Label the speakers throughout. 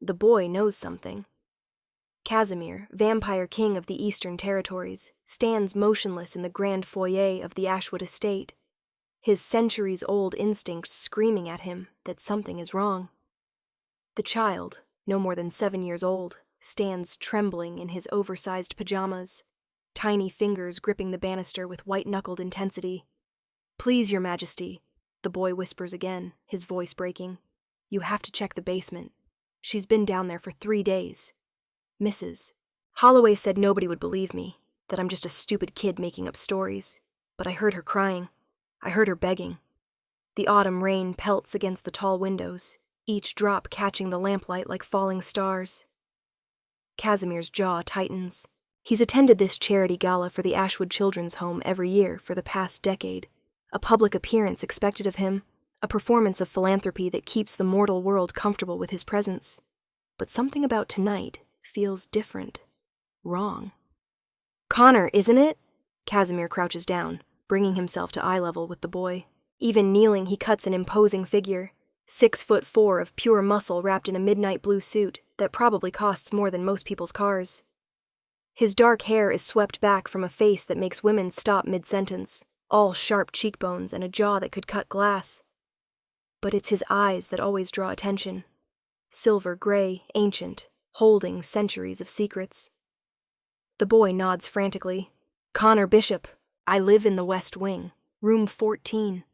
Speaker 1: The boy knows something. Casimir, vampire king of the Eastern Territories, stands motionless in the grand foyer of the Ashwood estate, his centuries-old instincts screaming at him that something is wrong. The child, no more than 7 years old, stands trembling in his oversized pajamas, tiny fingers gripping the banister with white-knuckled intensity. "Please, Your Majesty," the boy whispers again, his voice breaking. "You have to check the basement. She's been down there for 3 days. Mrs. Holloway said nobody would believe me, that I'm just a stupid kid making up stories. But I heard her crying. I heard her begging." The autumn rain pelts against the tall windows, each drop catching the lamplight like falling stars. Casimir's jaw tightens. He's attended this charity gala for the Ashwood Children's Home every year for the past decade. A public appearance expected of him, a performance of philanthropy that keeps the mortal world comfortable with his presence. But something about tonight feels different. Wrong. "Connor, isn't it?" Casimir crouches down, bringing himself to eye level with the boy. Even kneeling, he cuts an imposing figure, 6'4" of pure muscle wrapped in a midnight blue suit that probably costs more than most people's cars. His dark hair is swept back from a face that makes women stop mid-sentence, all sharp cheekbones and a jaw that could cut glass. But it's his eyes that always draw attention. Silver gray, ancient, holding centuries of secrets. The boy nods frantically. "Connor Bishop, I live in the West Wing, room 14.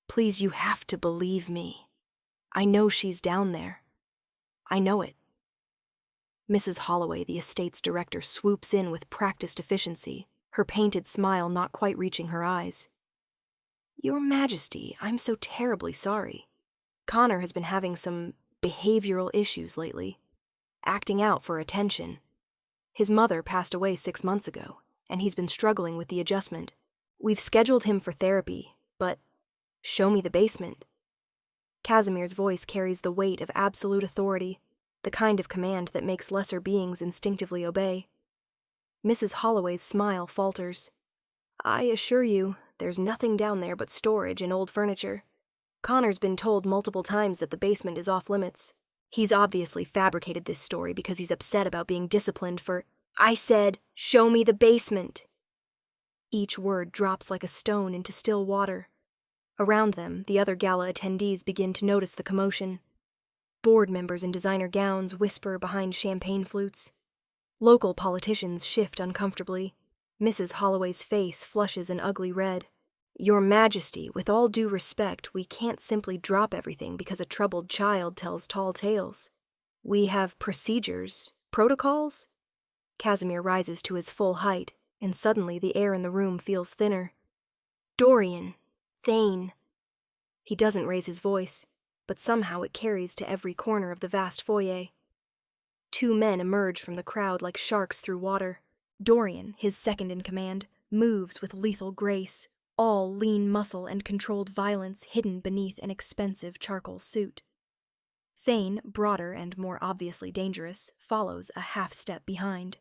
Speaker 1: Please, you have to believe me. I know she's down there. I know it." Mrs. Holloway, the estate's director, swoops in with practiced efficiency, her painted smile not quite reaching her eyes. "Your Majesty, I'm so terribly sorry. Connor has been having some behavioral issues lately, acting out for attention. His mother passed away 6 months ago, and he's been struggling with the adjustment. We've scheduled him for therapy, but show me the basement." Casimir's voice carries the weight of absolute authority, the kind of command that makes lesser beings instinctively obey. Mrs. Holloway's smile falters. "I assure you, there's nothing down there but storage and old furniture. Connor's been told multiple times that the basement is off limits. He's obviously fabricated this story because he's upset about being disciplined for—" "I said, show me the basement." Each word drops like a stone into still water. Around them, the other gala attendees begin to notice the commotion. Board members in designer gowns whisper behind champagne flutes. Local politicians shift uncomfortably. Mrs. Holloway's face flushes an ugly red. "Your Majesty, with all due respect, we can't simply drop everything because a troubled child tells tall tales. We have procedures, protocols?" Casimir rises to his full height, and suddenly the air in the room feels thinner. "Dorian, Thane." He doesn't raise his voice, but somehow it carries to every corner of the vast foyer. 2 men emerge from the crowd like sharks through water. Dorian, his second in command, moves with lethal grace, all lean muscle and controlled violence hidden beneath an expensive charcoal suit. Thane, broader and more obviously dangerous, follows a half-step behind.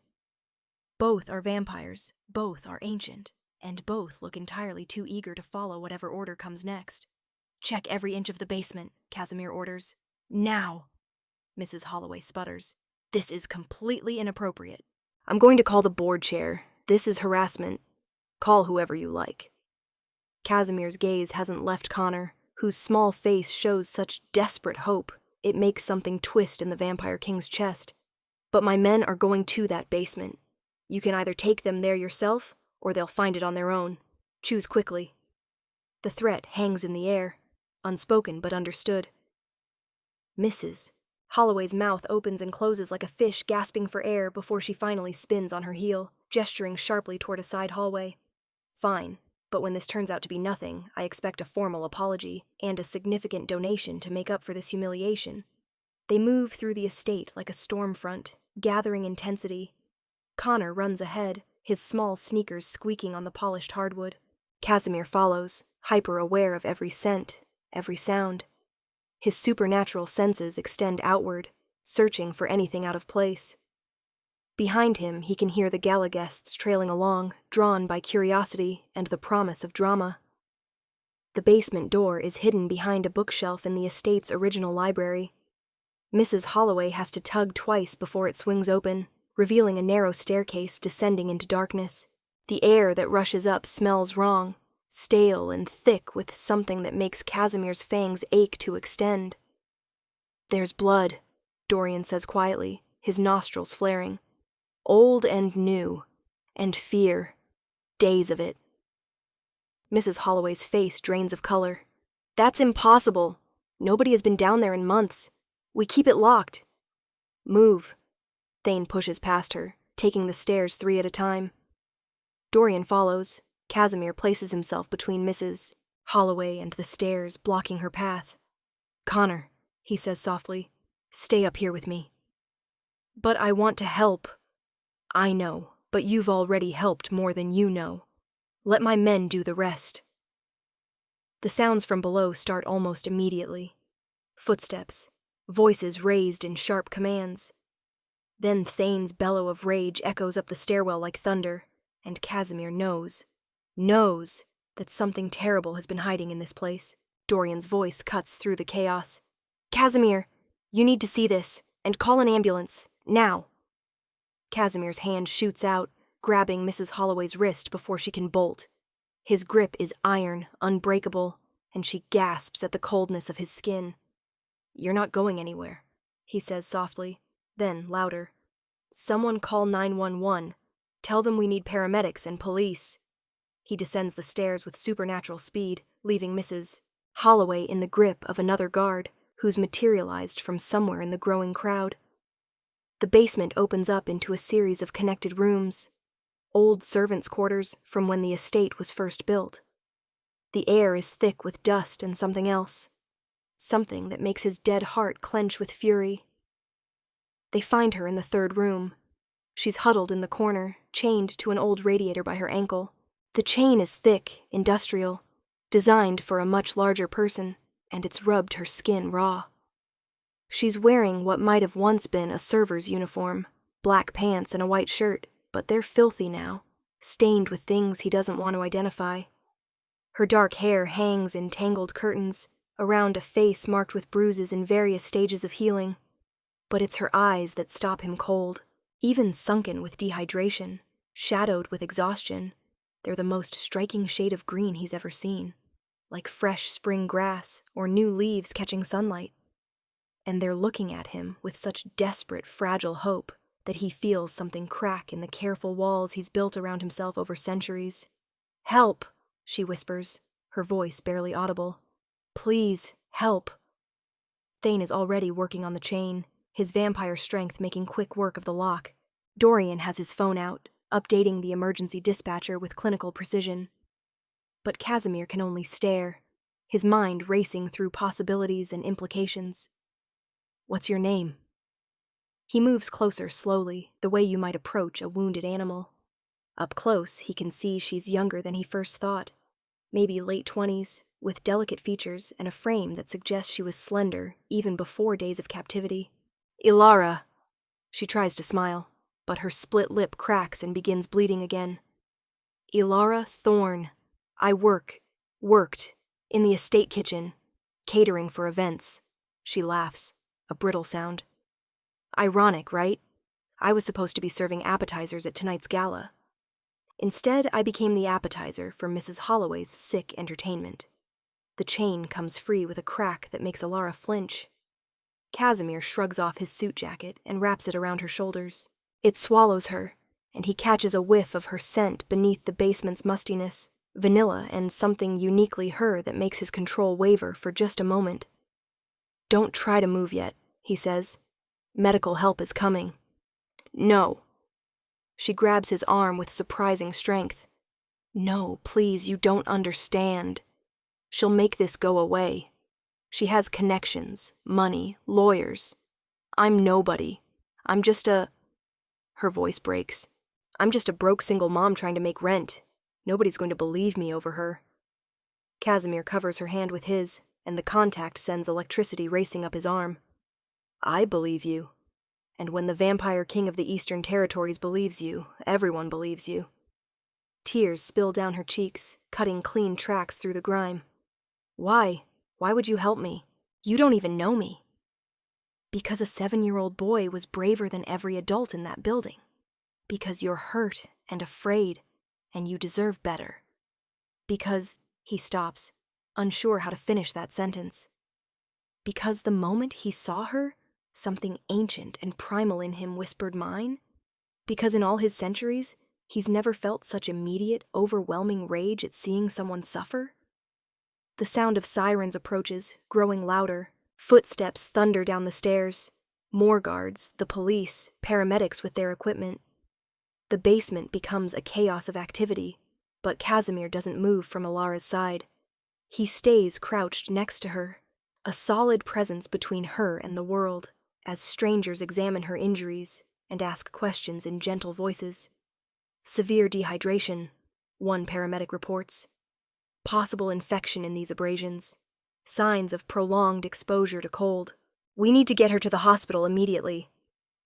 Speaker 1: Both are vampires, both are ancient, and both look entirely too eager to follow whatever order comes next. "Check every inch of the basement," Casimir orders. "Now!" Mrs. Holloway sputters. "This is completely inappropriate. I'm going to call the board chair. This is harassment. Call whoever you like." Casimir's gaze hasn't left Connor, whose small face shows such desperate hope it makes something twist in the Vampire King's chest. "But my men are going to that basement. You can either take them there yourself, or they'll find it on their own. Choose quickly." The threat hangs in the air, unspoken but understood. "Mrs." Holloway's mouth opens and closes like a fish gasping for air before she finally spins on her heel, gesturing sharply toward a side hallway. "Fine, but when this turns out to be nothing, I expect a formal apology and a significant donation to make up for this humiliation." They move through the estate like a storm front, gathering intensity. Connor runs ahead, his small sneakers squeaking on the polished hardwood. Casimir follows, hyper-aware of every scent, every sound. His supernatural senses extend outward, searching for anything out of place. Behind him, he can hear the gala guests trailing along, drawn by curiosity and the promise of drama. The basement door is hidden behind a bookshelf in the estate's original library. Mrs. Holloway has to tug twice before it swings open, revealing a narrow staircase descending into darkness. The air that rushes up smells wrong, stale and thick with something that makes Casimir's fangs ache to extend. "There's blood," Dorian says quietly, his nostrils flaring. "Old and new. And fear. Days of it." Mrs. Holloway's face drains of color. "That's impossible. Nobody has been down there in months. We keep it locked." "Move." Thane pushes past her, taking the stairs 3 at a time. Dorian follows. Casimir places himself between Mrs. Holloway and the stairs, blocking her path. "Connor," he says softly, "stay up here with me." "But I want to help." "I know, but you've already helped more than you know. Let my men do the rest." The sounds from below start almost immediately. Footsteps, voices raised in sharp commands. Then Thane's bellow of rage echoes up the stairwell like thunder, and Casimir knows that something terrible has been hiding in this place. Dorian's voice cuts through the chaos. "Casimir, you need to see this, and call an ambulance, now." Casimir's hand shoots out, grabbing Mrs. Holloway's wrist before she can bolt. His grip is iron, unbreakable, and she gasps at the coldness of his skin. "You're not going anywhere," he says softly, then louder. "Someone call 911. Tell them we need paramedics and police." He descends the stairs with supernatural speed, leaving Mrs. Holloway in the grip of another guard, who's materialized from somewhere in the growing crowd. The basement opens up into a series of connected rooms, old servants' quarters from when the estate was first built. The air is thick with dust and something else, something that makes his dead heart clench with fury. They find her in the 3rd room. She's huddled in the corner, chained to an old radiator by her ankle. The chain is thick, industrial, designed for a much larger person, and it's rubbed her skin raw. She's wearing what might have once been a server's uniform, black pants and a white shirt, but they're filthy now, stained with things he doesn't want to identify. Her dark hair hangs in tangled curtains, around a face marked with bruises in various stages of healing. But it's her eyes that stop him cold, even sunken with dehydration, shadowed with exhaustion. They're the most striking shade of green he's ever seen, like fresh spring grass or new leaves catching sunlight. And they're looking at him with such desperate, fragile hope that he feels something crack in the careful walls he's built around himself over centuries. "Help," she whispers, her voice barely audible. "Please, help." Thane is already working on the chain, his vampire strength making quick work of the lock. Dorian has his phone out, updating the emergency dispatcher with clinical precision. But Casimir can only stare, his mind racing through possibilities and implications. "What's your name?" He moves closer slowly, the way you might approach a wounded animal. Up close, he can see she's younger than he first thought, maybe late 20s, with delicate features and a frame that suggests she was slender even before days of captivity. "Ilara." She tries to smile, but her split lip cracks and begins bleeding again. "Ilara Thorne. I worked, in the estate kitchen, catering for events." She laughs, a brittle sound. "Ironic, right? I was supposed to be serving appetizers at tonight's gala. Instead, I became the appetizer for Mrs. Holloway's sick entertainment." The chain comes free with a crack that makes Ilara flinch. Casimir shrugs off his suit jacket and wraps it around her shoulders. It swallows her, and he catches a whiff of her scent beneath the basement's mustiness, vanilla and something uniquely her that makes his control waver for just a moment. "Don't try to move yet," he says. "Medical help is coming." "No." She grabs his arm with surprising strength. "No, please, you don't understand. She'll make this go away. She has connections, money, lawyers. I'm nobody. I'm just a..." Her voice breaks. "I'm just a broke single mom trying to make rent. Nobody's going to believe me over her." Casimir covers her hand with his, and the contact sends electricity racing up his arm. "I believe you. And when the vampire king of the Eastern Territories believes you, everyone believes you." Tears spill down her cheeks, cutting clean tracks through the grime. "Why? Why would you help me? You don't even know me." Because a 7-year-old boy was braver than every adult in that building. Because you're hurt and afraid, and you deserve better. Because, he stops, unsure how to finish that sentence. Because the moment he saw her, something ancient and primal in him whispered mine. Because in all his centuries, he's never felt such immediate, overwhelming rage at seeing someone suffer. The sound of sirens approaches, growing louder. Footsteps thunder down the stairs. More guards, the police, paramedics with their equipment. The basement becomes a chaos of activity, but Casimir doesn't move from Alara's side. He stays crouched next to her, a solid presence between her and the world, as strangers examine her injuries and ask questions in gentle voices. Severe dehydration, one paramedic reports. Possible infection in these abrasions. Signs of prolonged exposure to cold. We need to get her to the hospital immediately.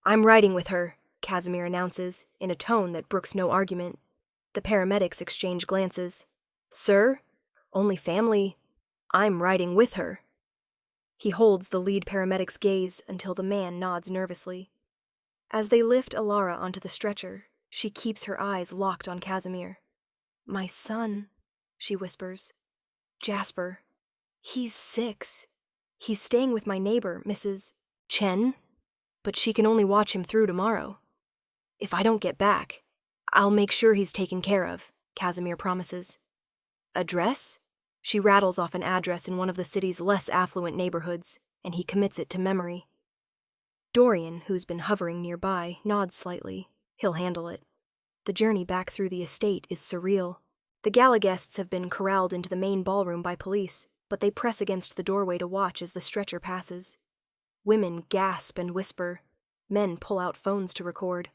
Speaker 1: I'm riding with her, Casimir announces, in a tone that brooks no argument. The paramedics exchange glances. Sir? Only family. I'm riding with her. He holds the lead paramedic's gaze until the man nods nervously. As they lift Alara onto the stretcher, she keeps her eyes locked on Casimir. My son, she whispers. Jasper. He's 6. He's staying with my neighbor, Mrs. Chen, but she can only watch him through tomorrow. If I don't get back, I'll make sure he's taken care of, Casimir promises. Address? She rattles off an address in one of the city's less affluent neighborhoods, and he commits it to memory. Dorian, who's been hovering nearby, nods slightly. He'll handle it. The journey back through the estate is surreal. The gala guests have been corralled into the main ballroom by police, but they press against the doorway to watch as the stretcher passes. Women gasp and whisper. Men pull out phones to record.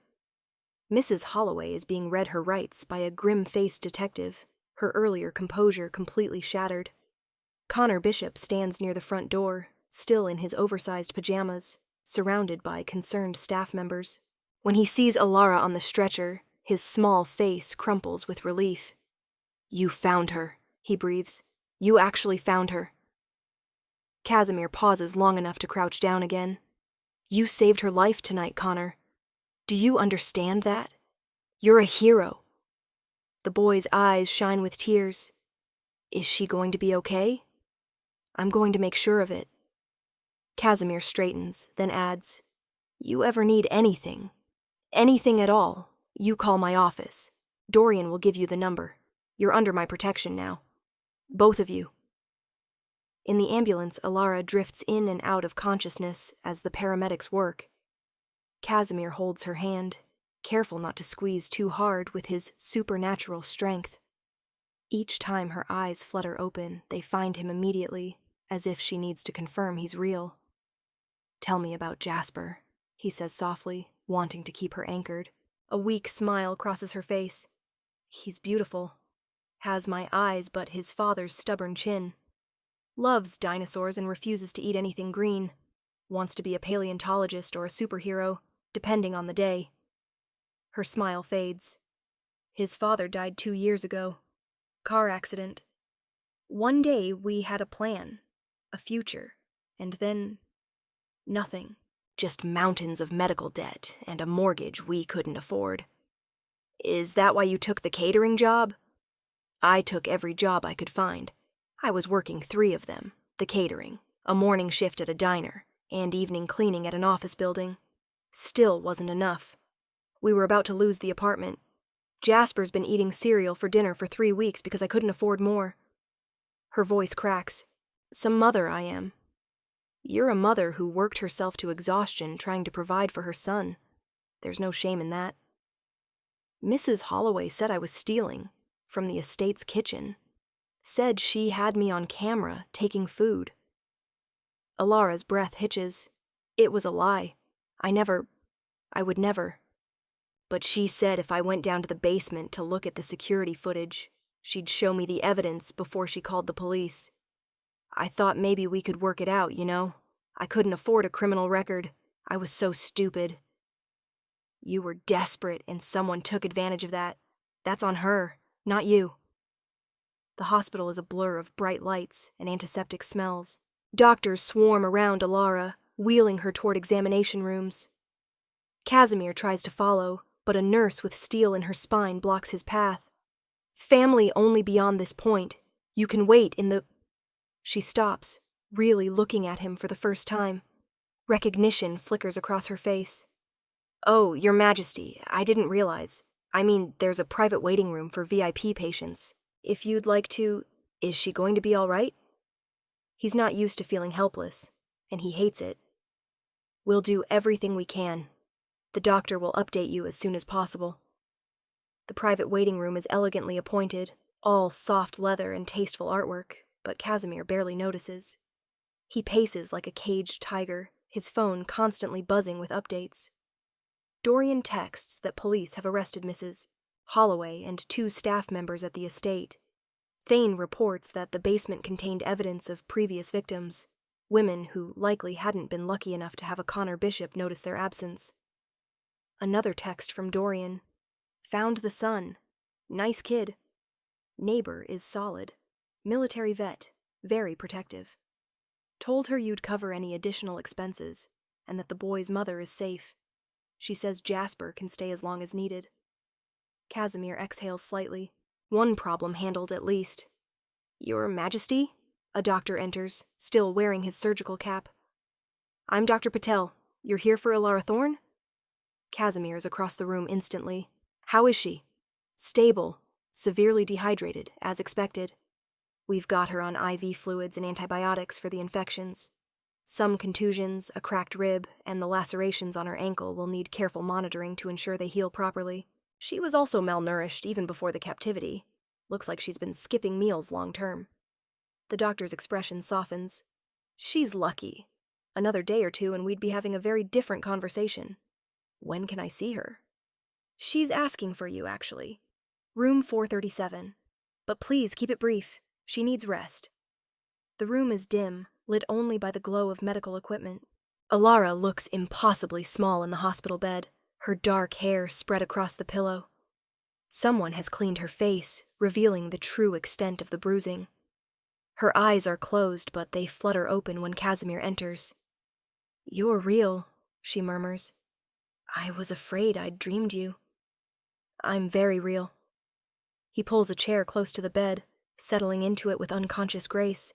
Speaker 1: Mrs. Holloway is being read her rights by a grim-faced detective, her earlier composure completely shattered. Connor Bishop stands near the front door, still in his oversized pajamas, surrounded by concerned staff members. When he sees Alara on the stretcher, his small face crumples with relief. You found her, he breathes. You actually found her. Casimir pauses long enough to crouch down again. You saved her life tonight, Connor. Do you understand that? You're a hero. The boy's eyes shine with tears. Is she going to be okay? I'm going to make sure of it. Casimir straightens, then adds, You ever need anything at all, you call my office. Dorian will give you the number. You're under my protection now. Both of you. In the ambulance, Alara drifts in and out of consciousness as the paramedics work. Casimir holds her hand, careful not to squeeze too hard with his supernatural strength. Each time her eyes flutter open, they find him immediately, as if she needs to confirm he's real. Tell me about Jasper, he says softly, wanting to keep her anchored. A weak smile crosses her face. He's beautiful. Has my eyes but his father's stubborn chin. Loves dinosaurs and refuses to eat anything green. Wants to be a paleontologist or a superhero, depending on the day. Her smile fades. His father died 2 years ago. Car accident. One day we had a plan, a future, and then nothing. Just mountains of medical debt and a mortgage we couldn't afford. Is that why you took the catering job? I took every job I could find. I was working 3 of them, the catering, a morning shift at a diner, and evening cleaning at an office building. Still wasn't enough. We were about to lose the apartment. Jasper's been eating cereal for dinner for 3 weeks because I couldn't afford more. Her voice cracks. Some mother I am. You're a mother who worked herself to exhaustion trying to provide for her son. There's no shame in that. Mrs. Holloway said I was stealing from the estate's kitchen. Said she had me on camera taking food. Alara's breath hitches. It was a lie. I would never. But she said if I went down to the basement to look at the security footage, she'd show me the evidence before she called the police. I thought maybe we could work it out, you know? I couldn't afford a criminal record. I was so stupid. You were desperate and someone took advantage of that. That's on her, not you. The hospital is a blur of bright lights and antiseptic smells. Doctors swarm around Alara, wheeling her toward examination rooms. Casimir tries to follow, but a nurse with steel in her spine blocks his path. Family only beyond this point. You can wait in the... She stops, really looking at him for the first time. Recognition flickers across her face. Oh, Your Majesty, I didn't realize. I mean, there's a private waiting room for VIP patients. If you'd like to... Is she going to be all right? He's not used to feeling helpless, and he hates it. We'll do everything we can. The doctor will update you as soon as possible. The private waiting room is elegantly appointed, all soft leather and tasteful artwork, but Casimir barely notices. He paces like a caged tiger, his phone constantly buzzing with updates. Dorian texts that police have arrested Mrs. Holloway and 2 staff members at the estate. Thane reports that the basement contained evidence of previous victims, women who likely hadn't been lucky enough to have a Connor Bishop notice their absence. Another text from Dorian. Found the son. Nice kid. Neighbor is solid. Military vet. Very protective. Told her you'd cover any additional expenses, and that the boy's mother is safe. She says Jasper can stay as long as needed. Casimir exhales slightly. One problem handled at least. Your Majesty? A doctor enters, still wearing his surgical cap. I'm Dr. Patel. You're here for Alara Thorne? Casimir is across the room instantly. How is she? Stable. Severely dehydrated, as expected. We've got her on IV fluids and antibiotics for the infections. Some contusions, a cracked rib, and the lacerations on her ankle will need careful monitoring to ensure they heal properly. She was also malnourished even before the captivity. Looks like she's been skipping meals long term. The doctor's expression softens. She's lucky. Another day or two and we'd be having a very different conversation. When can I see her? She's asking for you, actually. Room 437. But please keep it brief. She needs rest. The room is dim, lit only by the glow of medical equipment. Alara looks impossibly small in the hospital bed, her dark hair spread across the pillow. Someone has cleaned her face, revealing the true extent of the bruising. Her eyes are closed, but they flutter open when Casimir enters. You're real, she murmurs. I was afraid I'd dreamed you. I'm very real. He pulls a chair close to the bed, settling into it with unconscious grace.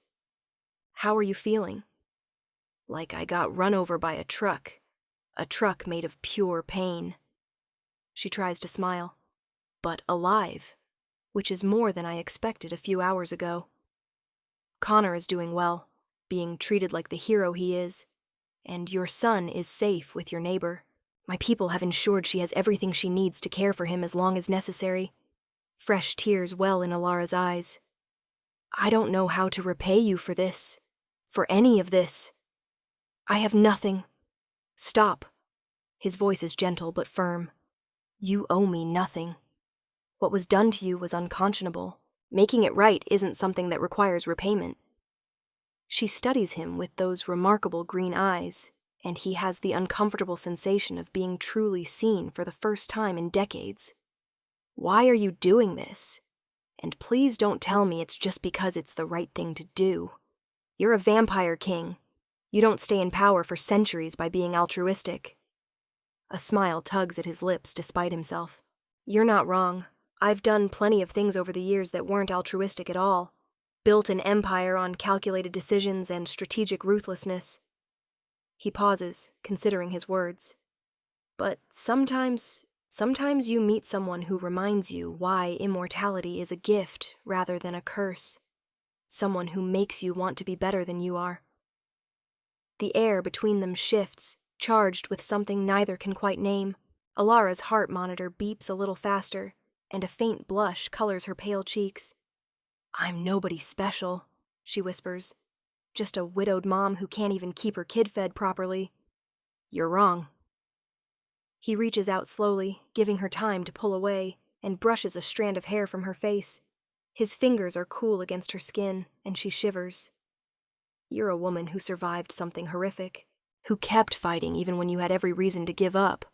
Speaker 1: How are you feeling? Like I got run over by a truck made of pure pain. She tries to smile, but alive, which is more than I expected a few hours ago. Connor is doing well, being treated like the hero he is, and your son is safe with your neighbor. My people have ensured she has everything she needs to care for him as long as necessary. Fresh tears well in Alara's eyes. I don't know how to repay you for this, for any of this. I have nothing. Stop. His voice is gentle but firm. You owe me nothing. What was done to you was unconscionable. Making it right isn't something that requires repayment. She studies him with those remarkable green eyes, and he has the uncomfortable sensation of being truly seen for the first time in decades. Why are you doing this? And please don't tell me it's just because it's the right thing to do. You're a vampire king. You don't stay in power for centuries by being altruistic. A smile tugs at his lips despite himself. You're not wrong. I've done plenty of things over the years that weren't altruistic at all. Built an empire on calculated decisions and strategic ruthlessness. He pauses, considering his words. But sometimes you meet someone who reminds you why immortality is a gift rather than a curse. Someone who makes you want to be better than you are. The air between them shifts, charged with something neither can quite name. Alara's heart monitor beeps a little faster, and a faint blush colors her pale cheeks. I'm nobody special, she whispers. Just a widowed mom who can't even keep her kid fed properly. You're wrong. He reaches out slowly, giving her time to pull away, and brushes a strand of hair from her face. His fingers are cool against her skin, and she shivers. You're a woman who survived something horrific, who kept fighting even when you had every reason to give up,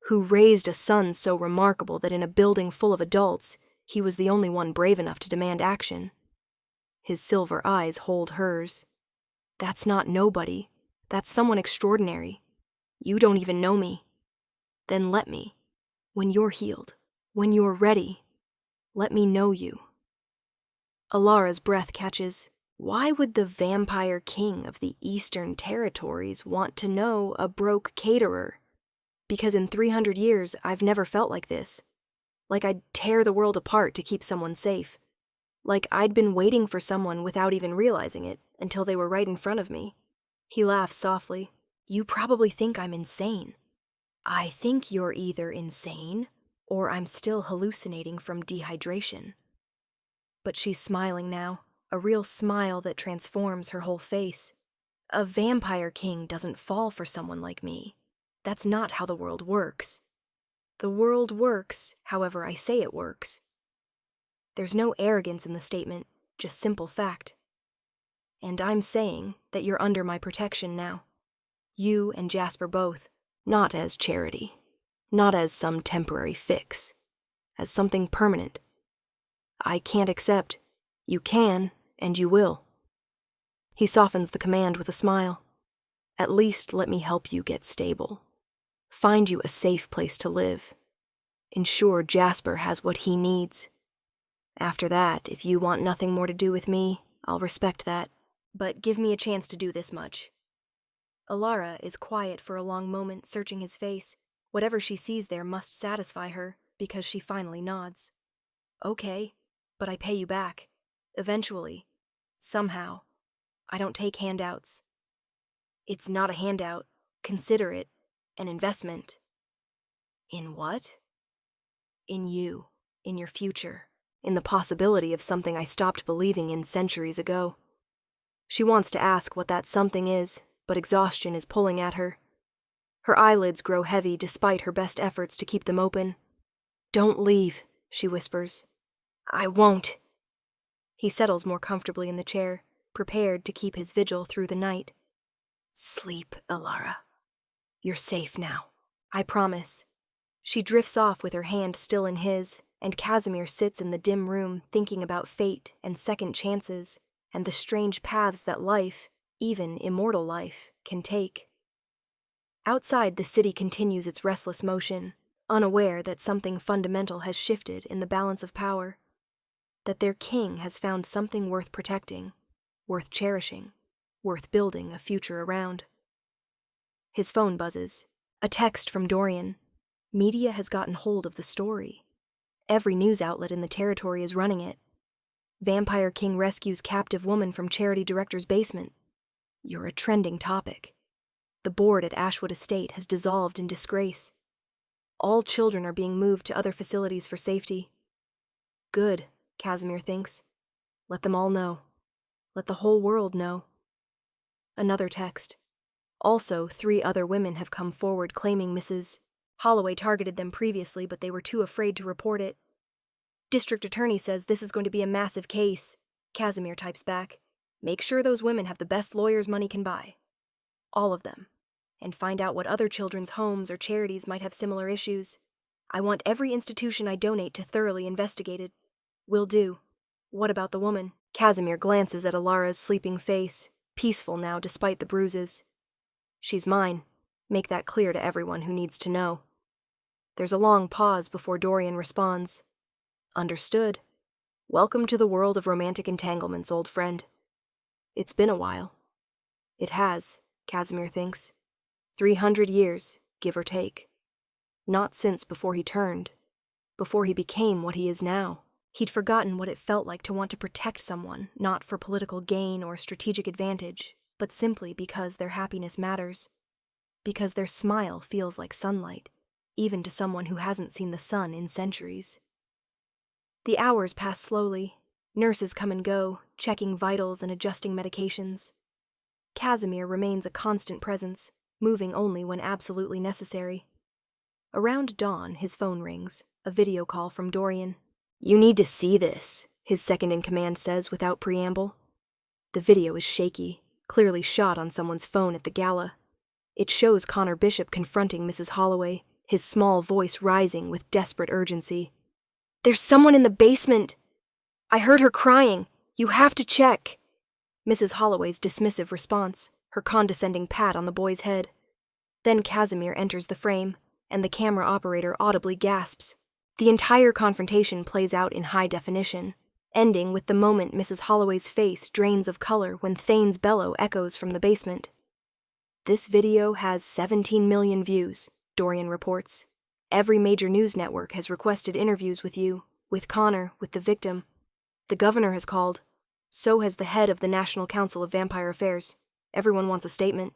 Speaker 1: who raised a son so remarkable that in a building full of adults, he was the only one brave enough to demand action. His silver eyes hold hers. That's not nobody. That's someone extraordinary. You don't even know me. Then let me. When you're healed, when you're ready, let me know you. Alara's breath catches. Why would the vampire king of the Eastern Territories want to know a broke caterer? Because in 300 years, I've never felt like this. Like I'd tear the world apart to keep someone safe. Like I'd been waiting for someone without even realizing it until they were right in front of me. He laughs softly. You probably think I'm insane. I think you're either insane or I'm still hallucinating from dehydration. But she's smiling now, a real smile that transforms her whole face. A vampire king doesn't fall for someone like me. That's not how the world works. The world works however I say it works. There's no arrogance in the statement, just simple fact. And I'm saying that you're under my protection now. You and Jasper both. Not as charity. Not as some temporary fix. As something permanent. I can't accept. You can, and you will. He softens the command with a smile. At least let me help you get stable. Find you a safe place to live. Ensure Jasper has what he needs. After that, if you want nothing more to do with me, I'll respect that. But give me a chance to do this much. Alara is quiet for a long moment, searching his face. Whatever she sees there must satisfy her, because she finally nods. Okay, but I pay you back. Eventually. Somehow. I don't take handouts. It's not a handout. Consider it an investment. In what? In you. In your future. In the possibility of something I stopped believing in centuries ago. She wants to ask what that something is, but exhaustion is pulling at her. Her eyelids grow heavy despite her best efforts to keep them open. Don't leave, she whispers. I won't. He settles more comfortably in the chair, prepared to keep his vigil through the night. Sleep, Alara. You're safe now. I promise. She drifts off with her hand still in his, and Casimir sits in the dim room thinking about fate and second chances, and the strange paths that life, even immortal life, can take. Outside, the city continues its restless motion, unaware that something fundamental has shifted in the balance of power, that their king has found something worth protecting, worth cherishing, worth building a future around. His phone buzzes. A text from Dorian. Media has gotten hold of the story. Every news outlet in the territory is running it. Vampire King rescues captive woman from charity director's basement. You're a trending topic. The board at Ashwood Estate has dissolved in disgrace. All children are being moved to other facilities for safety. Good, Casimir thinks. Let them all know. Let the whole world know. Another text. Also, 3 other women have come forward claiming Mrs. Holloway targeted them previously, but they were too afraid to report it. District Attorney says this is going to be a massive case. Casimir types back. Make sure those women have the best lawyers money can buy. All of them. And find out what other children's homes or charities might have similar issues. I want every institution I donate to thoroughly investigated. Will do. What about the woman? Casimir glances at Alara's sleeping face, peaceful now despite the bruises. She's mine. Make that clear to everyone who needs to know. There's a long pause before Dorian responds. Understood. Welcome to the world of romantic entanglements, old friend. It's been a while. It has, Casimir thinks. 300 years, give or take. Not since before he turned. Before he became what he is now. He'd forgotten what it felt like to want to protect someone, not for political gain or strategic advantage, but simply because their happiness matters. Because their smile feels like sunlight, even to someone who hasn't seen the sun in centuries. The hours pass slowly. Nurses come and go, checking vitals and adjusting medications. Casimir remains a constant presence, moving only when absolutely necessary. Around dawn, his phone rings, a video call from Dorian. You need to see this, his second-in-command says without preamble. The video is shaky, clearly shot on someone's phone at the gala. It shows Connor Bishop confronting Mrs. Holloway, his small voice rising with desperate urgency. There's someone in the basement! I heard her crying. You have to check. Mrs. Holloway's dismissive response, her condescending pat on the boy's head. Then Casimir enters the frame, and the camera operator audibly gasps. The entire confrontation plays out in high definition, ending with the moment Mrs. Holloway's face drains of color when Thane's bellow echoes from the basement. This video has 17 million views, Dorian reports. Every major news network has requested interviews with you, with Connor, with the victim. The governor has called. So has the head of the National Council of Vampire Affairs. Everyone wants a statement.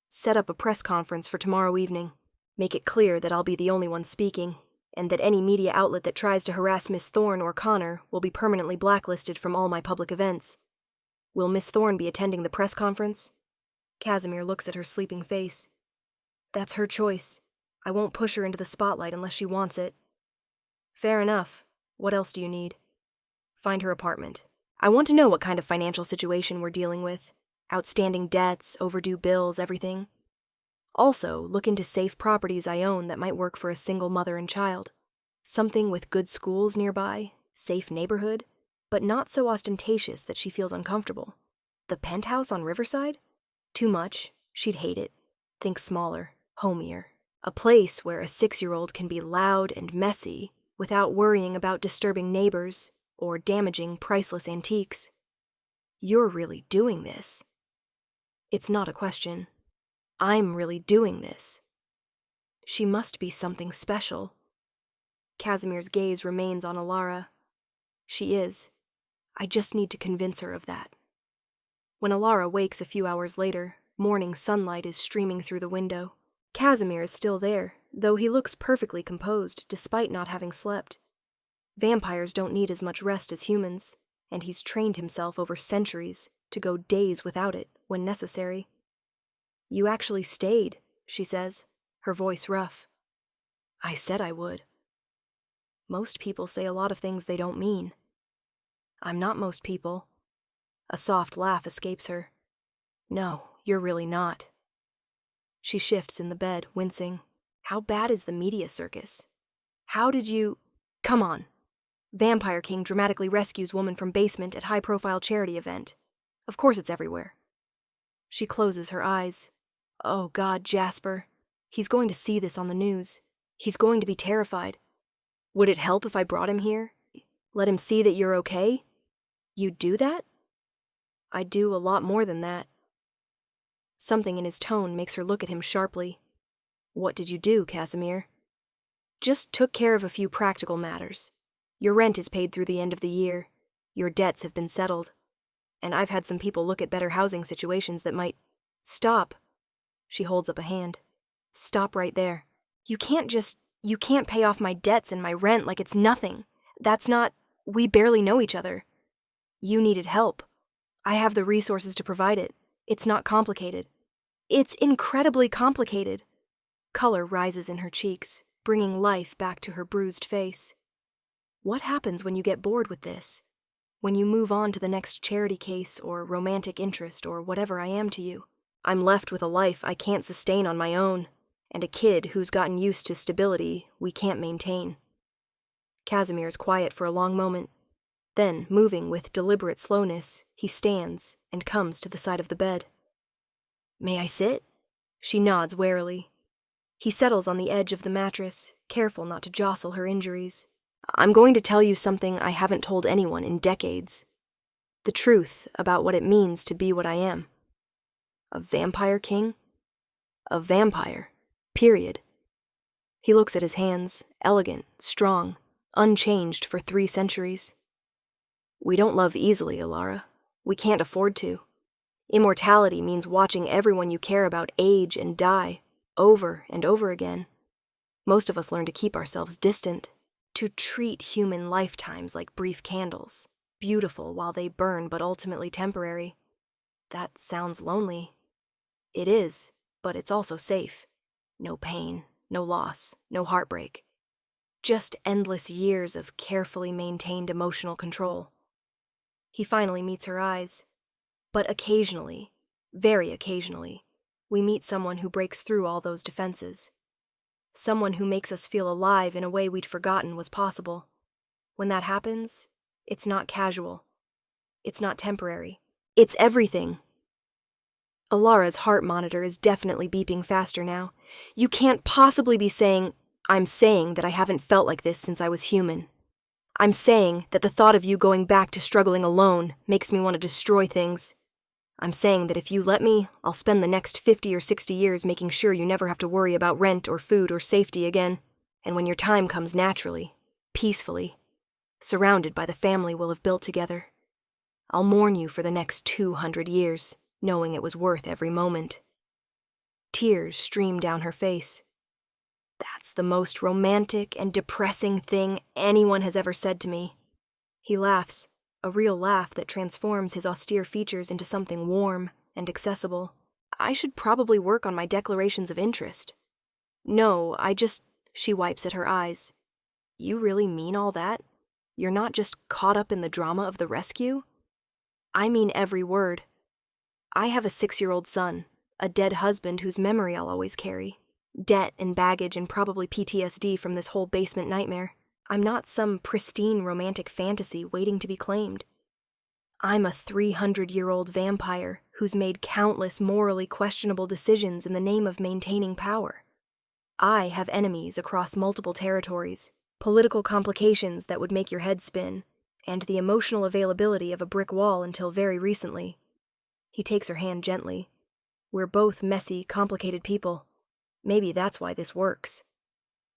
Speaker 1: Set up a press conference for tomorrow evening. Make it clear that I'll be the only one speaking, and that any media outlet that tries to harass Miss Thorne or Connor will be permanently blacklisted from all my public events. Will Miss Thorne be attending the press conference? Casimir looks at her sleeping face. That's her choice. I won't push her into the spotlight unless she wants it. Fair enough. What else do you need? Find her apartment. I want to know what kind of financial situation we're dealing with. Outstanding debts, overdue bills, everything. Also, look into safe properties I own that might work for a single mother and child. Something with good schools nearby, safe neighborhood, but not so ostentatious that she feels uncomfortable. The penthouse on Riverside? Too much. She'd hate it. Think smaller, homier. A place where a 6-year-old can be loud and messy without worrying about disturbing neighbors or damaging priceless antiques. You're really doing this. It's not a question. I'm really doing this. She must be something special. Casimir's gaze remains on Alara. She is. I just need to convince her of that. When Alara wakes a few hours later, morning sunlight is streaming through the window. Casimir is still there, though he looks perfectly composed despite not having slept. Vampires don't need as much rest as humans, and he's trained himself over centuries to go days without it when necessary. You actually stayed, she says, her voice rough. I said I would. Most people say a lot of things they don't mean. I'm not most people. A soft laugh escapes her. No, you're really not. She shifts in the bed, wincing. How bad is the media circus? How did you... Come on. Vampire King dramatically rescues woman from basement at high-profile charity event. Of course it's everywhere. She closes her eyes. Oh God, Jasper. He's going to see this on the news. He's going to be terrified. Would it help if I brought him here? Let him see that you're okay? You'd do that? I'd do a lot more than that. Something in his tone makes her look at him sharply. What did you do, Casimir? Just took care of a few practical matters. Your rent is paid through the end of the year. Your debts have been settled. And I've had some people look at better housing situations that might... Stop. She holds up a hand. Stop right there. You can't pay off my debts and my rent like it's nothing. That's not... We barely know each other. You needed help. I have the resources to provide it. It's not complicated. It's incredibly complicated. Color rises in her cheeks, bringing life back to her bruised face. What happens when you get bored with this? When you move on to the next charity case or romantic interest or whatever I am to you? I'm left with a life I can't sustain on my own, and a kid who's gotten used to stability we can't maintain. Casimir is quiet for a long moment. Then, moving with deliberate slowness, he stands and comes to the side of the bed. May I sit? She nods warily. He settles on the edge of the mattress, careful not to jostle her injuries. I'm going to tell you something I haven't told anyone in decades. The truth about what it means to be what I am. A vampire king? A vampire. Period. He looks at his hands, elegant, strong, unchanged for 3 centuries. We don't love easily, Alara. We can't afford to. Immortality means watching everyone you care about age and die, over and over again. Most of us learn to keep ourselves distant, to treat human lifetimes like brief candles, beautiful while they burn but ultimately temporary. That sounds lonely. It is, but it's also safe. No pain, no loss, no heartbreak. Just endless years of carefully maintained emotional control. He finally meets her eyes. But occasionally, very occasionally, we meet someone who breaks through all those defenses. Someone who makes us feel alive in a way we'd forgotten was possible. When that happens, it's not casual. It's not temporary. It's everything. Alara's heart monitor is definitely beeping faster now. You can't possibly be saying, I'm saying that I haven't felt like this since I was human. I'm saying that the thought of you going back to struggling alone makes me want to destroy things. I'm saying that if you let me, I'll spend the next 50 or 60 years making sure you never have to worry about rent or food or safety again. And when your time comes naturally, peacefully, surrounded by the family we'll have built together, I'll mourn you for the next 200 years, knowing it was worth every moment. Tears stream down her face. That's the most romantic and depressing thing anyone has ever said to me. He laughs, a real laugh that transforms his austere features into something warm and accessible. I should probably work on my declarations of interest. No, she wipes at her eyes. You really mean all that? You're not just caught up in the drama of the rescue? I mean every word. I have a 6-year-old son, a dead husband whose memory I'll always carry. Debt and baggage and probably PTSD from this whole basement nightmare. I'm not some pristine romantic fantasy waiting to be claimed. I'm a 300-year-old vampire who's made countless morally questionable decisions in the name of maintaining power. I have enemies across multiple territories, political complications that would make your head spin, and the emotional availability of a brick wall until very recently. He takes her hand gently. We're both messy, complicated people. Maybe that's why this works.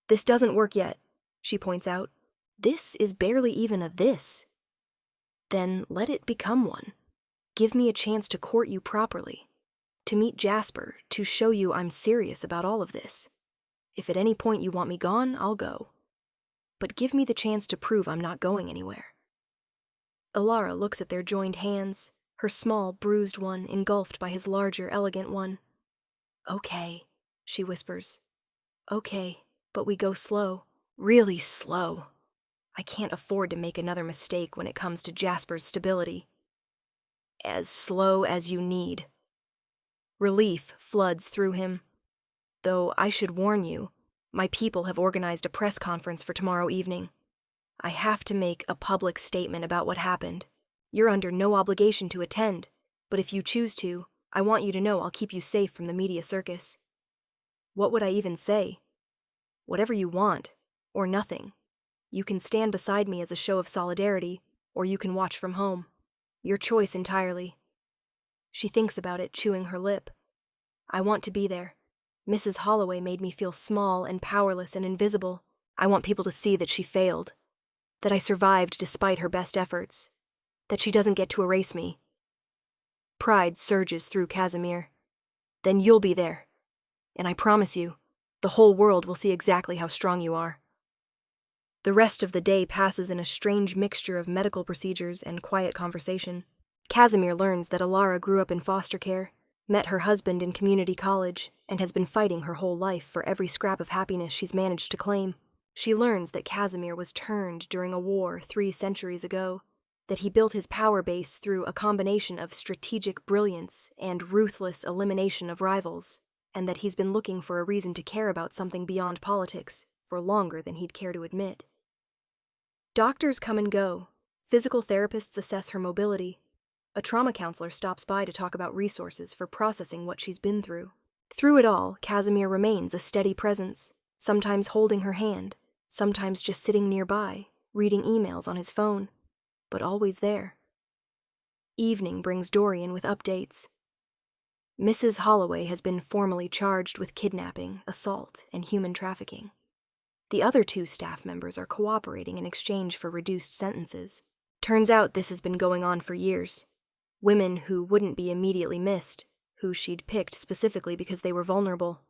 Speaker 1: This doesn't work yet, she points out. This is barely even a this. Then let it become one. Give me a chance to court you properly, to meet Jasper, to show you I'm serious about all of this. If at any point you want me gone, I'll go. But give me the chance to prove I'm not going anywhere. Alara looks at their joined hands, her small, bruised one engulfed by his larger, elegant one. Okay, she whispers. Okay, but we go slow. Really slow. I can't afford to make another mistake when it comes to Jasper's stability. As slow as you need. Relief floods through him. Though I should warn you, my people have organized a press conference for tomorrow evening. I have to make a public statement about what happened. You're under no obligation to attend, but if you choose to, I want you to know I'll keep you safe from the media circus. What would I even say? Whatever you want, or nothing. You can stand beside me as a show of solidarity, or you can watch from home. Your choice entirely. She thinks about it, chewing her lip. I want to be there. Mrs. Holloway made me feel small and powerless and invisible. I want people to see that she failed. That I survived despite her best efforts. That she doesn't get to erase me. Pride surges through Casimir. Then you'll be there. And I promise you, the whole world will see exactly how strong you are. The rest of the day passes in a strange mixture of medical procedures and quiet conversation. Casimir learns that Alara grew up in foster care, met her husband in community college, and has been fighting her whole life for every scrap of happiness she's managed to claim. She learns that Casimir was turned during a war 3 centuries ago, that he built his power base through a combination of strategic brilliance and ruthless elimination of rivals, and that he's been looking for a reason to care about something beyond politics for longer than he'd care to admit. Doctors come and go. Physical therapists assess her mobility. A trauma counselor stops by to talk about resources for processing what she's been through. Through it all, Casimir remains a steady presence, sometimes holding her hand, sometimes just sitting nearby, reading emails on his phone, but always there. Evening brings Dorian with updates. Mrs. Holloway has been formally charged with kidnapping, assault, and human trafficking. The other 2 staff members are cooperating in exchange for reduced sentences. Turns out this has been going on for years. Women who wouldn't be immediately missed, who she'd picked specifically because they were vulnerable.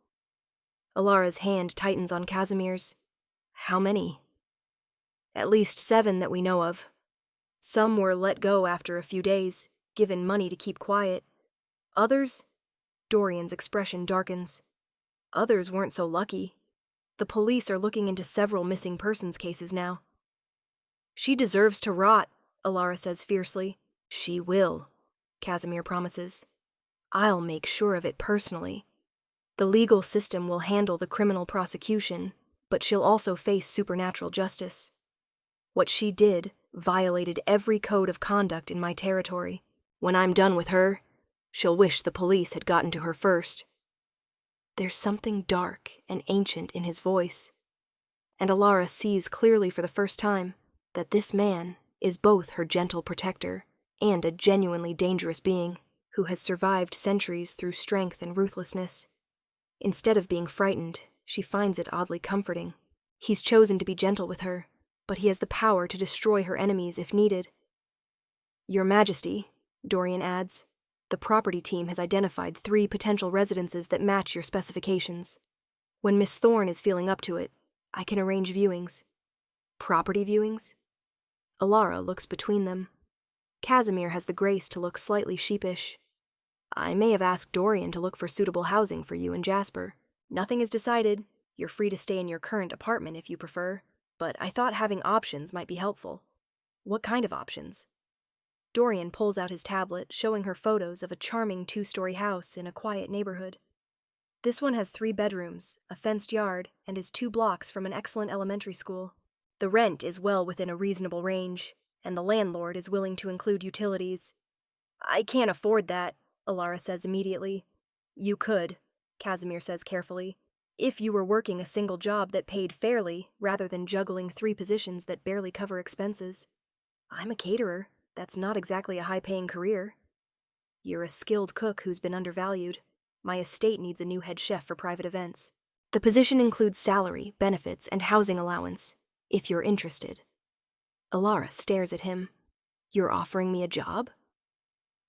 Speaker 1: Alara's hand tightens on Casimir's. How many? At least 7 that we know of. Some were let go after a few days, given money to keep quiet. Others? Dorian's expression darkens. Others weren't so lucky. The police are looking into several missing persons cases now. She deserves to rot, Alara says fiercely. She will, Casimir promises. I'll make sure of it personally. The legal system will handle the criminal prosecution, but she'll also face supernatural justice. What she did violated every code of conduct in my territory. When I'm done with her, She'll wish the police had gotten to her first. There's something dark and ancient in his voice, and Alara sees clearly for the first time that this man is both her gentle protector and a genuinely dangerous being who has survived centuries through strength and ruthlessness. Instead of being frightened, she finds it oddly comforting. He's chosen to be gentle with her, but he has the power to destroy her enemies if needed. Your Majesty, Dorian adds, the property team has identified 3 potential residences that match your specifications. When Miss Thorne is feeling up to it, I can arrange viewings. Property viewings? Alara looks between them. Casimir has the grace to look slightly sheepish. I may have asked Dorian to look for suitable housing for you and Jasper. Nothing is decided. You're free to stay in your current apartment if you prefer, but I thought having options might be helpful. What kind of options? Dorian pulls out his tablet, showing her photos of a charming 2-story house in a quiet neighborhood. This one has 3 bedrooms, a fenced yard, and is 2 blocks from an excellent elementary school. The rent is well within a reasonable range, and the landlord is willing to include utilities. I can't afford that, Alara says immediately. You could, Casimir says carefully, if you were working a single job that paid fairly rather than juggling 3 positions that barely cover expenses. I'm a caterer. That's not exactly a high-paying career. You're a skilled cook who's been undervalued. My estate needs a new head chef for private events. The position includes salary, benefits, and housing allowance, if you're interested. Alara stares at him. You're offering me a job?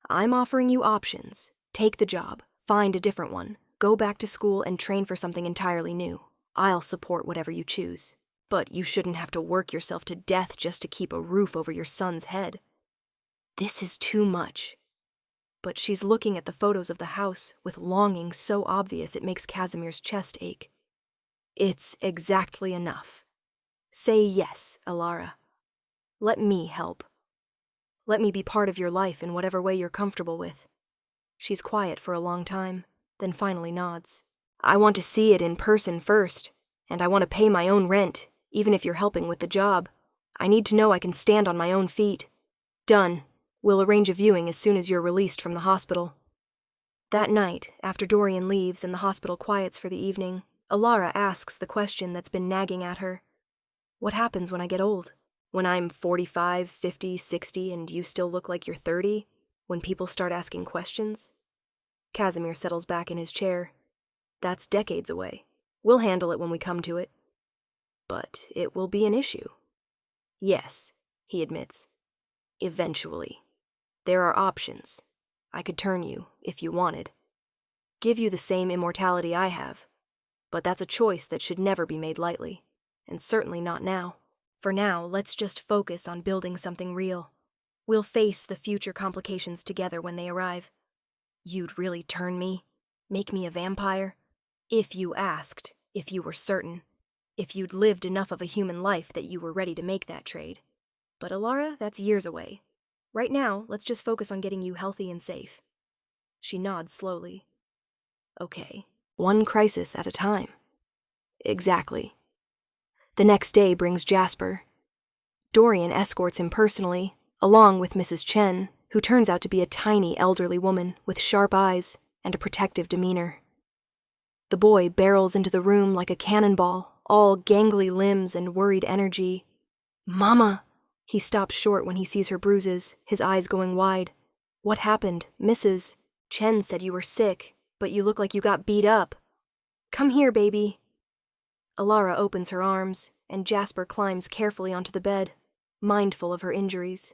Speaker 1: I'm offering you options. Take the job, find a different one, go back to school and train for something entirely new. I'll support whatever you choose. But you shouldn't have to work yourself to death just to keep a roof over your son's head. This is too much. But she's looking at the photos of the house with longing so obvious it makes Casimir's chest ache. It's exactly enough. Say yes, Alara. Let me help. Let me be part of your life in whatever way you're comfortable with. She's quiet for a long time, then finally nods. I want to see it in person first, and I want to pay my own rent, even if you're helping with the job. I need to know I can stand on my own feet. Done. We'll arrange a viewing as soon as you're released from the hospital. That night, after Dorian leaves and the hospital quiets for the evening, Alara asks the question that's been nagging at her. What happens when I get old? When I'm 45, 50, 60, and you still look like you're 30? When people start asking questions? Casimir settles back in his chair. That's decades away. We'll handle it when we come to it. But it will be an issue. Yes, he admits. Eventually. There are options. I could turn you, if you wanted. Give you the same immortality I have. But that's a choice that should never be made lightly. And certainly not now. For now, let's just focus on building something real. We'll face the future complications together when they arrive. You'd really turn me? Make me a vampire? If you asked, if you were certain. If you'd lived enough of a human life that you were ready to make that trade. But Alara, that's years away. Right now, let's just focus on getting you healthy and safe. She nods slowly. Okay, one crisis at a time. Exactly. The next day brings Jasper. Dorian escorts him personally, along with Mrs. Chen, who turns out to be a tiny elderly woman with sharp eyes and a protective demeanor. The boy barrels into the room like a cannonball, all gangly limbs and worried energy. Mama! He stops short when he sees her bruises, his eyes going wide. What happened, Mrs.? Chen said you were sick, but you look like you got beat up. Come here, baby. Alara opens her arms, and Jasper climbs carefully onto the bed, mindful of her injuries.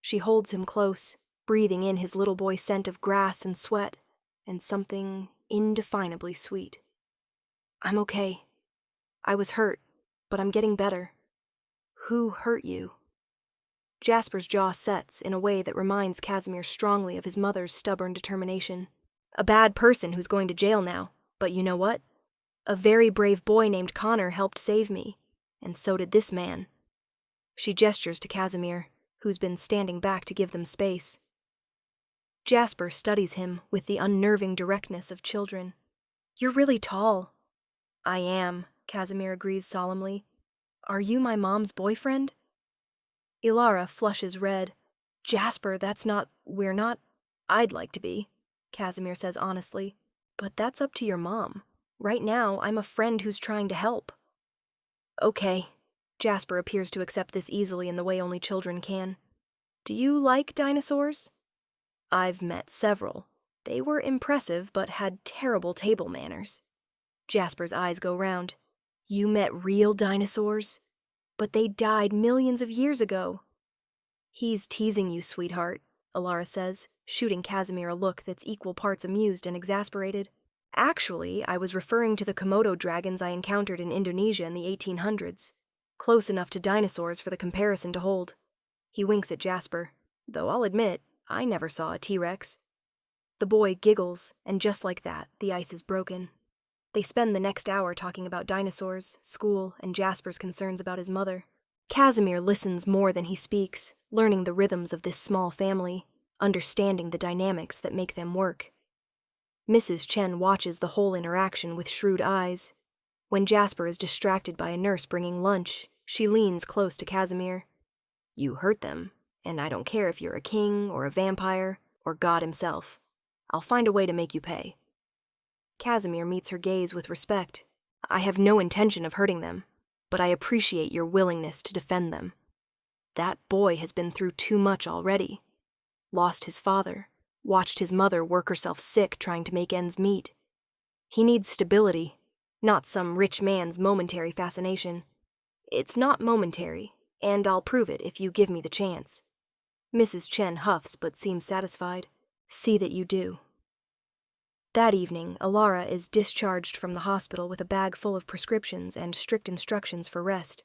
Speaker 1: She holds him close, breathing in his little boy scent of grass and sweat, and something indefinably sweet. I'm okay. I was hurt, but I'm getting better. Who hurt you? Jasper's jaw sets in a way that reminds Casimir strongly of his mother's stubborn determination. A bad person who's going to jail now, but you know what? A very brave boy named Connor helped save me, and so did this man. She gestures to Casimir, who's been standing back to give them space. Jasper studies him with the unnerving directness of children. You're really tall. I am, Casimir agrees solemnly. Are you my mom's boyfriend? Ilara flushes red. Jasper, we're not. I'd like to be, Casimir says honestly, but that's up to your mom. Right now, I'm a friend who's trying to help. Okay. Jasper appears to accept this easily in the way only children can. Do you like dinosaurs? I've met several. They were impressive, but had terrible table manners. Jasper's eyes go round. You met real dinosaurs? But they died millions of years ago. He's teasing you, sweetheart, Alara says, shooting Casimir a look that's equal parts amused and exasperated. Actually, I was referring to the Komodo dragons I encountered in Indonesia in the 1800s. Close enough to dinosaurs for the comparison to hold. He winks at Jasper, though I'll admit, I never saw a T-Rex. The boy giggles, and just like that, the ice is broken. They spend the next hour talking about dinosaurs, school, and Jasper's concerns about his mother. Casimir listens more than he speaks, learning the rhythms of this small family, understanding the dynamics that make them work. Mrs. Chen watches the whole interaction with shrewd eyes. When Jasper is distracted by a nurse bringing lunch, she leans close to Casimir. You hurt them, and I don't care if you're a king or a vampire or God himself. I'll find a way to make you pay. Casimir meets her gaze with respect. I have no intention of hurting them, but I appreciate your willingness to defend them. That boy has been through too much already. Lost his father, watched his mother work herself sick trying to make ends meet. He needs stability, not some rich man's momentary fascination. It's not momentary, and I'll prove it if you give me the chance. Mrs. Chen huffs but seems satisfied. See that you do. That evening, Alara is discharged from the hospital with a bag full of prescriptions and strict instructions for rest.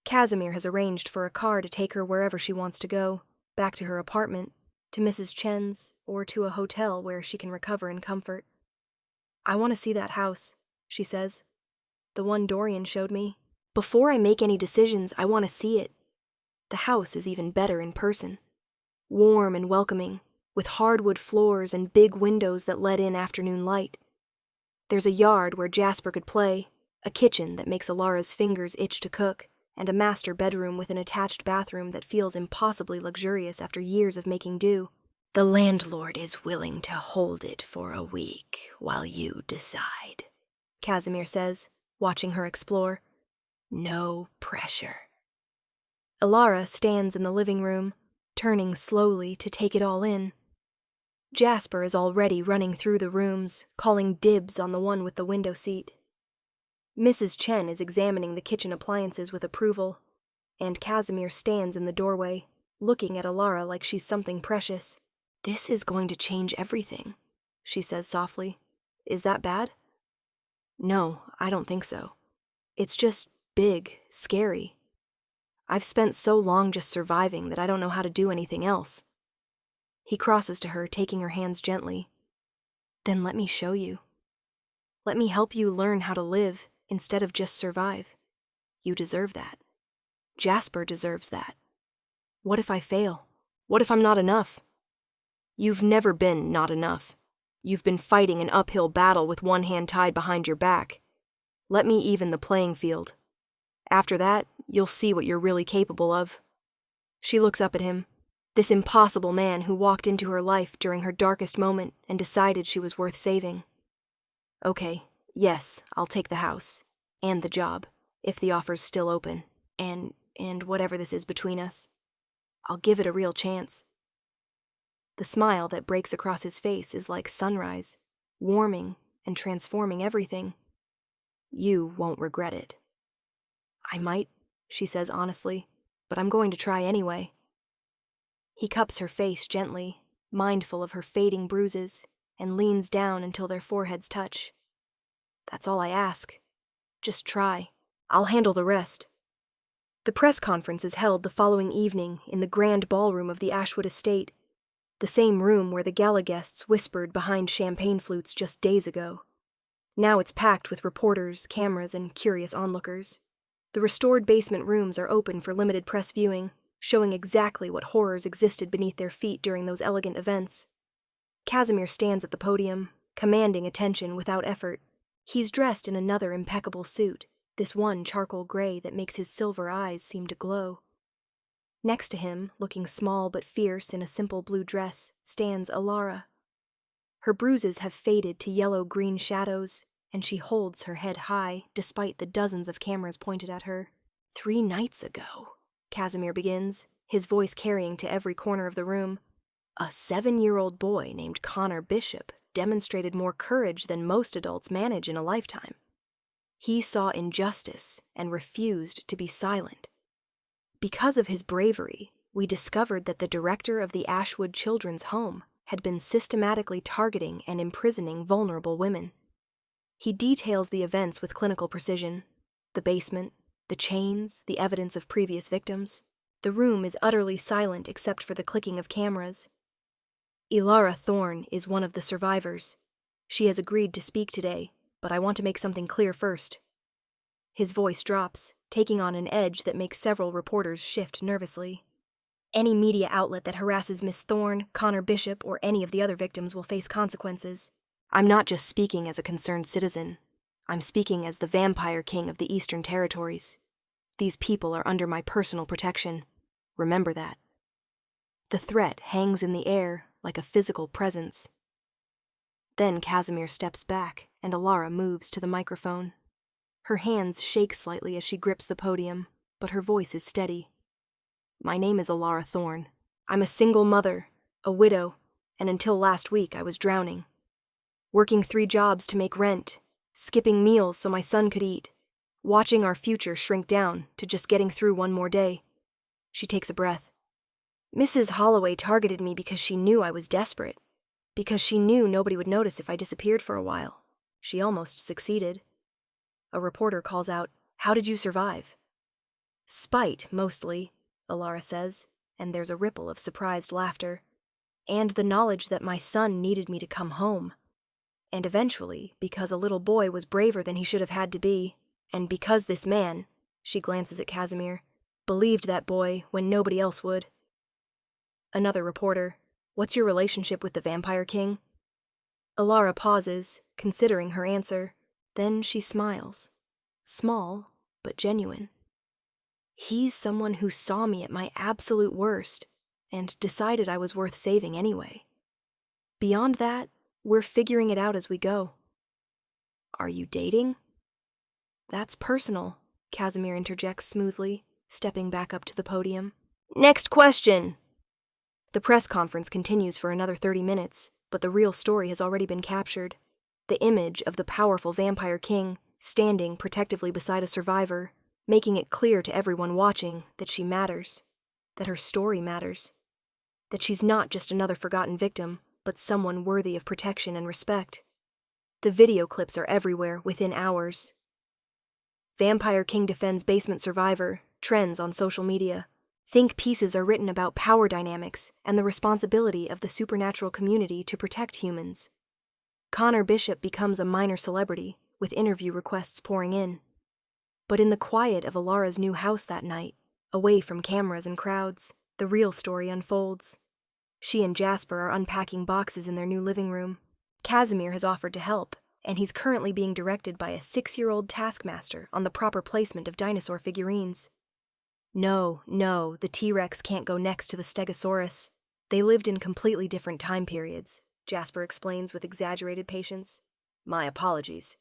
Speaker 1: Casimir has arranged for a car to take her wherever she wants to go, back to her apartment, to Mrs. Chen's, or to a hotel where she can recover in comfort. I want to see that house, she says. The one Dorian showed me. Before I make any decisions, I want to see it. The house is even better in person. Warm and welcoming, with hardwood floors and big windows that let in afternoon light. There's a yard where Jasper could play, a kitchen that makes Alara's fingers itch to cook, and a master bedroom with an attached bathroom that feels impossibly luxurious after years of making do. The landlord is willing to hold it for a week while you decide, Casimir says, watching her explore. No pressure. Alara stands in the living room, turning slowly to take it all in. Jasper is already running through the rooms, calling dibs on the one with the window seat. Mrs. Chen is examining the kitchen appliances with approval, and Casimir stands in the doorway, looking at Alara like she's something precious. This is going to change everything, she says softly. Is that bad? No, I don't think so. It's just big, scary. I've spent so long just surviving that I don't know how to do anything else. He crosses to her, taking her hands gently. Then let me show you. Let me help you learn how to live instead of just survive. You deserve that. Jasper deserves that. What if I fail? What if I'm not enough? You've never been not enough. You've been fighting an uphill battle with one hand tied behind your back. Let me even the playing field. After that, you'll see what you're really capable of. She looks up at him, this impossible man who walked into her life during her darkest moment and decided she was worth saving. Okay, yes, I'll take the house. And the job, if the offer's still open. And whatever this is between us. I'll give it a real chance. The smile that breaks across his face is like sunrise, warming and transforming everything. You won't regret it. I might, she says honestly, but I'm going to try anyway. He cups her face gently, mindful of her fading bruises, and leans down until their foreheads touch. That's all I ask. Just try. I'll handle the rest. The press conference is held the following evening in the grand ballroom of the Ashwood estate, the same room where the gala guests whispered behind champagne flutes just days ago. Now it's packed with reporters, cameras, and curious onlookers. The restored basement rooms are open for limited press viewing, showing exactly what horrors existed beneath their feet during those elegant events. Casimir stands at the podium, commanding attention without effort. He's dressed in another impeccable suit, this one charcoal gray that makes his silver eyes seem to glow. Next to him, looking small but fierce in a simple blue dress, stands Alara. Her bruises have faded to yellow-green shadows, and she holds her head high despite the dozens of cameras pointed at her. 3 nights ago, Casimir begins, his voice carrying to every corner of the room, a 7-year-old boy named Connor Bishop demonstrated more courage than most adults manage in a lifetime. He saw injustice and refused to be silent. Because of his bravery, we discovered that the director of the Ashwood Children's Home had been systematically targeting and imprisoning vulnerable women. He details the events with clinical precision: the basement, the chains, the evidence of previous victims. The room is utterly silent except for the clicking of cameras. Ilara Thorne is one of the survivors. She has agreed to speak today, but I want to make something clear first. His voice drops, taking on an edge that makes several reporters shift nervously. Any media outlet that harasses Miss Thorne, Connor Bishop, or any of the other victims will face consequences. I'm not just speaking as a concerned citizen. I'm speaking as the Vampire King of the Eastern Territories. These people are under my personal protection. Remember that. The threat hangs in the air like a physical presence. Then Casimir steps back, and Alara moves to the microphone. Her hands shake slightly as she grips the podium, but her voice is steady. My name is Alara Thorne. I'm a single mother, a widow, and until last week I was drowning. Working 3 jobs to make rent, skipping meals so my son could eat, watching our future shrink down to just getting through one more day. She takes a breath. Mrs. Holloway targeted me because she knew I was desperate, because she knew nobody would notice if I disappeared for a while. She almost succeeded. A reporter calls out, "How did you survive?" Spite, mostly, Alara says, and there's a ripple of surprised laughter. And the knowledge that my son needed me to come home. And eventually, because a little boy was braver than he should have had to be, and because this man, she glances at Casimir, believed that boy when nobody else would. Another reporter, "What's your relationship with the Vampire King?" Alara pauses, considering her answer. Then she smiles. Small, but genuine. He's someone who saw me at my absolute worst, and decided I was worth saving anyway. Beyond that, we're figuring it out as we go. Are you dating? That's personal, Casimir interjects smoothly, stepping back up to the podium. Next question! The press conference continues for another 30 minutes, but the real story has already been captured. The image of the powerful Vampire King, standing protectively beside a survivor, making it clear to everyone watching that she matters, that her story matters, that she's not just another forgotten victim, but someone worthy of protection and respect. The video clips are everywhere within hours. Vampire King defends basement survivor, trends on social media. Think pieces are written about power dynamics and the responsibility of the supernatural community to protect humans. Connor Bishop becomes a minor celebrity, with interview requests pouring in. But in the quiet of Alara's new house that night, away from cameras and crowds, the real story unfolds. She and Jasper are unpacking boxes in their new living room. Casimir has offered to help, and he's currently being directed by a 6-year-old taskmaster on the proper placement of dinosaur figurines. No, the T-Rex can't go next to the Stegosaurus. They lived in completely different time periods, Jasper explains with exaggerated patience. My apologies.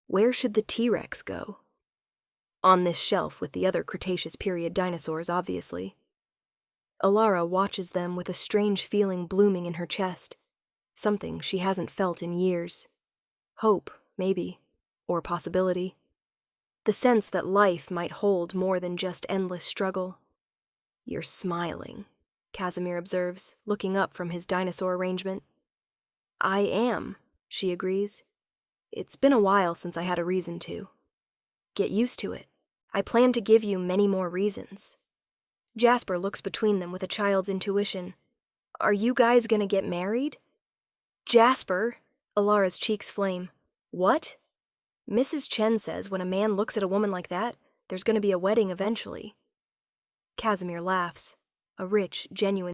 Speaker 1: Where should the T-Rex go? On this shelf with the other Cretaceous period dinosaurs, obviously. Alara watches them with a strange feeling blooming in her chest, something she hasn't felt in years. Hope, maybe, or possibility. The sense that life might hold more than just endless struggle. You're smiling, Casimir observes, looking up from his dinosaur arrangement. I am, she agrees. It's been a while since I had a reason to. Get used to it. I plan to give you many more reasons. Jasper looks between them with a child's intuition. Are you guys gonna get married? Jasper! Alara's cheeks flame. What? Mrs. Chen says when a man looks at a woman like that, there's gonna be a wedding eventually. Casimir laughs, a rich, genuine